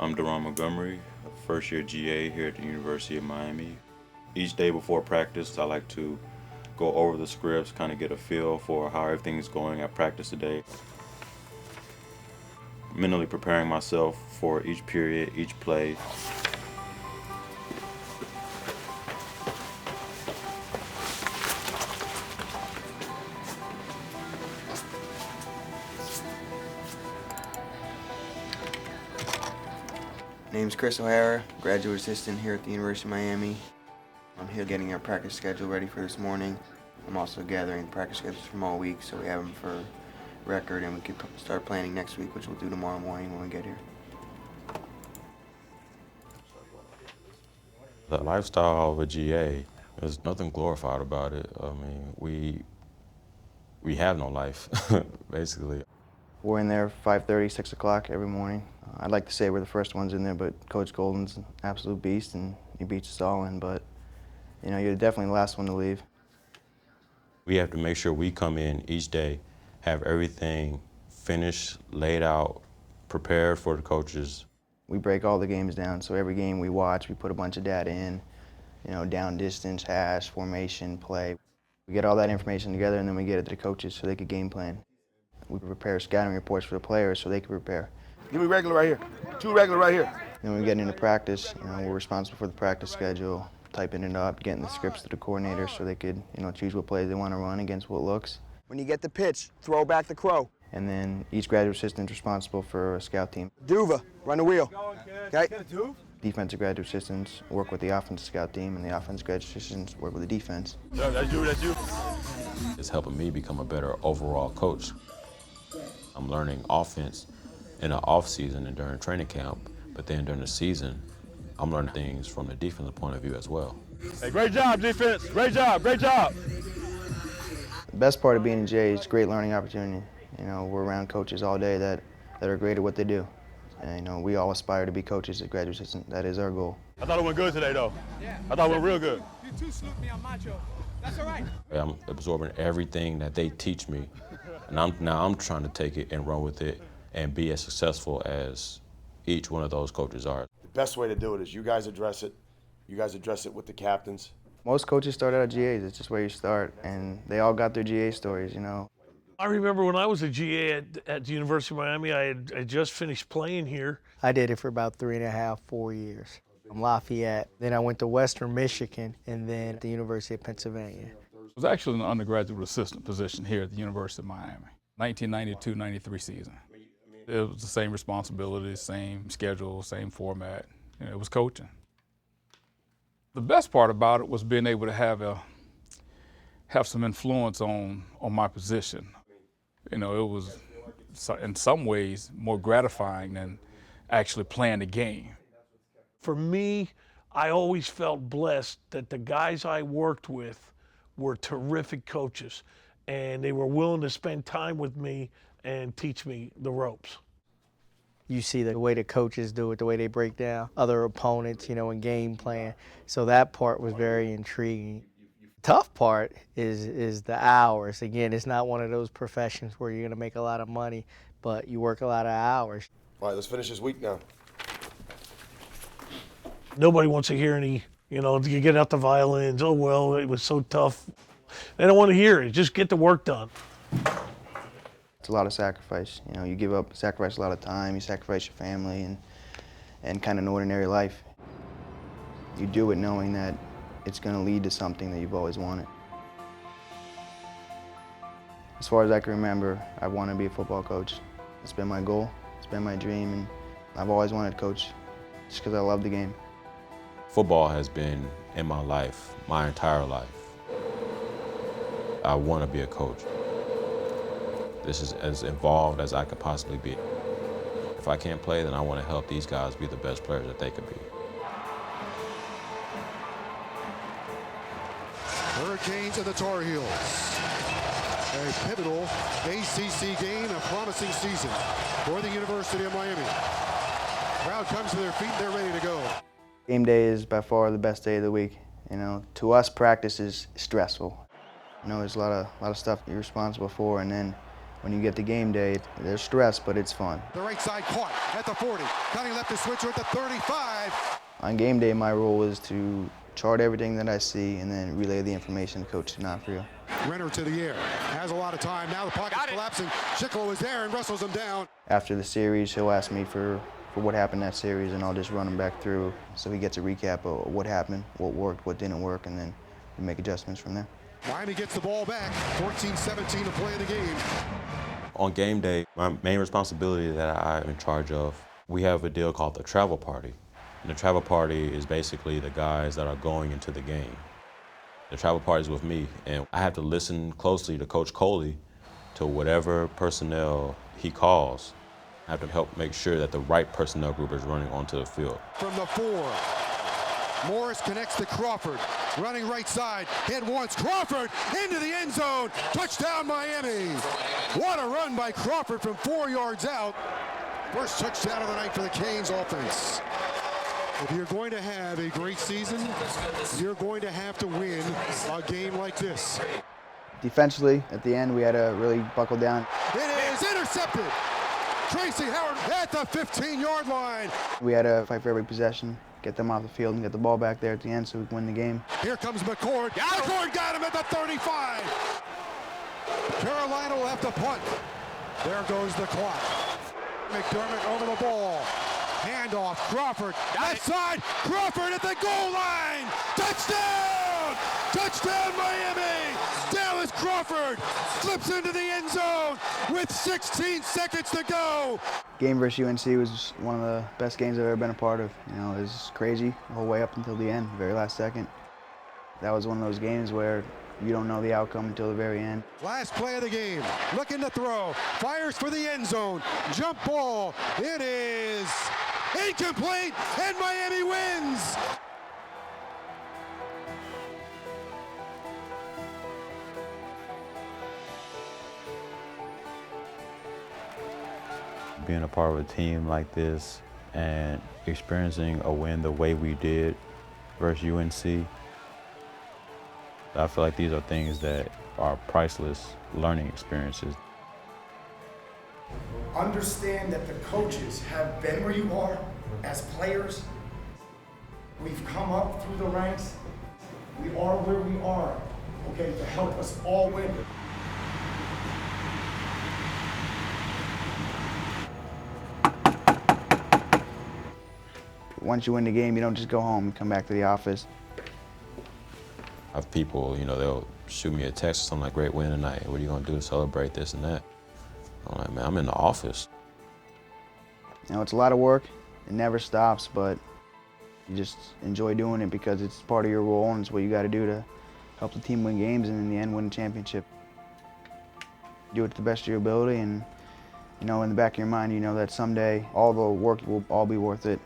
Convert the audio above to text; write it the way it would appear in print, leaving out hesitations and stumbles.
I'm Deron Montgomery, a first-year GA here at the University of Miami. Each day before practice, I like to go over the scripts, kind of get a feel for how everything's going at practice today. Mentally preparing myself for each period, each play. My name's Chris O'Hara, graduate assistant here at the University of Miami. I'm here getting our practice schedule ready for this morning. I'm also gathering practice schedules from all week so we have them for record and we can start planning next week, which we'll do tomorrow morning when we get here. The lifestyle of a GA, there's nothing glorified about it. I mean, we have no life, basically. We're in there 5:30, 6 o'clock every morning. I'd like to say we're the first ones in there, but Coach Golden's an absolute beast and he beats us all in, but you know, you're definitely the last one to leave. We have to make sure we come in each day, have everything finished, laid out, prepared for the coaches. We break all the games down, so every game we watch, we put a bunch of data in, you know, down distance, hash, formation, play. We get all that information together and then we get it to the coaches so they could game plan. We prepare scouting reports for the players so they can prepare. Give me regular right here. 2 regular right here. Then when we get into practice, you know, we're responsible for the practice schedule, typing it up, getting the scripts to the coordinators so they could, you know, choose what plays they want to run against what looks. When you get the pitch, throw back the crow. And then each graduate assistant is responsible for a scout team. Duva, run the wheel. Okay? Defensive graduate assistants work with the offensive scout team, and the offensive graduate assistants work with the defense. That's you. It's helping me become a better overall coach. I'm learning offense in the off season and during training camp, but then during the season, I'm learning things from the defensive point of view as well. Hey, great job, defense. Great job, great job. The best part of being in J is it's a great learning opportunity. You know, we're around coaches all day that are great at what they do. And, you know, we all aspire to be coaches as graduate assistants. That is our goal. I thought it went good today, though. I thought it went real good. You too slooped me on my joke. That's all right. I'm absorbing everything that they teach me, and I'm trying to take it and run with it and be as successful as each one of those coaches are. The best way to do it is you guys address it. You guys address it with the captains. Most coaches start out at GAs. It's just where you start. And they all got their GA stories, you know. I remember when I was a GA at the University of Miami, I just finished playing here. I did it for about 3.5, 4 years. I'm Lafayette. Then I went to Western Michigan and then the University of Pennsylvania. It was actually an undergraduate assistant position here at the University of Miami, 1992-93 season. It was the same responsibilities, same schedule, same format. You know, it was coaching. The best part about it was being able to have some influence on my position. You know, it was in some ways more gratifying than actually playing the game. For me, I always felt blessed that the guys I worked with were terrific coaches, and they were willing to spend time with me and teach me the ropes. You see the way the coaches do it, the way they break down other opponents, you know, and game plan. So that part was very intriguing. Tough part is the hours. Again, it's not one of those professions where you're going to make a lot of money, but you work a lot of hours. All right, let's finish this week now. Nobody wants to hear any, you know, you get out the violins, oh, well, it was so tough. They don't want to hear it. Just get the work done. It's a lot of sacrifice. You know, you sacrifice a lot of time, you sacrifice your family and kind of an ordinary life. You do it knowing that it's going to lead to something that you've always wanted. As far as I can remember, I want to be a football coach. It's been my goal, it's been my dream, and I've always wanted to coach just because I love the game. Football has been in my life, my entire life. I want to be a coach. This is as involved as I could possibly be. If I can't play, then I want to help these guys be the best players that they could be. Hurricanes and the Tar Heels. A pivotal ACC game, a promising season for the University of Miami. Crowd comes to their feet, they're ready to go. Game day is by far the best day of the week. You know, to us, practice is stressful. You know, there's a lot of stuff you're responsible for, and then when you get to game day, there's stress, but it's fun. The right side caught at the 40. Cutting left to switcher at the 35. On game day, my role is to chart everything that I see and then relay the information to Coach D'Onofrio. Renner to the air. Has a lot of time. Now the pocket's collapsing. Schickel is there and wrestles him down. After the series, he'll ask me for what happened that series, and I'll just run him back through so he gets a recap of what happened, what worked, what didn't work, and then we make adjustments from there. Miami gets the ball back. 14-17 to play in the game. On game day, my main responsibility that I'm in charge of, we have a deal called the travel party. And the travel party is basically the guys that are going into the game. The travel party is with me, and I have to listen closely to Coach Coley to whatever personnel he calls. I have to help make sure that the right personnel group is running onto the field. From the 4. Morris connects to Crawford. Running right side. Hit once. Crawford into the end zone. Touchdown, Miami. What a run by Crawford from 4 yards out. First touchdown of the night for the Canes offense. If you're going to have a great season, you're going to have to win a game like this. Defensively, at the end, we had to really buckle down. It is intercepted. Tracy Howard at the 15-yard line. We had to fight for every possession, get them off the field, and get the ball back there at the end so we can win the game. Here comes McCord. McCord got him at the 35. Carolina will have to punt. There goes the clock. McDermott over the ball. Handoff, Crawford, left side, Crawford at the goal line! Touchdown! Touchdown, Miami! Dallas Crawford slips into the end zone with 16 seconds to go. Game versus UNC was one of the best games I've ever been a part of. You know, it was crazy the whole way up until the end, the very last second. That was one of those games where you don't know the outcome until the very end. Last play of the game, looking to throw, fires for the end zone, jump ball, it is incomplete, and Miami wins! Being a part of a team like this and experiencing a win the way we did versus UNC, I feel like these are things that are priceless learning experiences. Understand that the coaches have been where you are as players. We've come up through the ranks. We are where we are, okay, to help us all win. Once you win the game, you don't just go home, you come back to the office. I have people, you know, they'll shoot me a text or something like, great win tonight. What are you gonna do to celebrate this and that? I'm like, man, I'm in the office. You know, it's a lot of work. It never stops, but you just enjoy doing it because it's part of your role and it's what you got to do to help the team win games and in the end win a championship. Do it to the best of your ability, and you know, in the back of your mind, you know that someday all the work will all be worth it.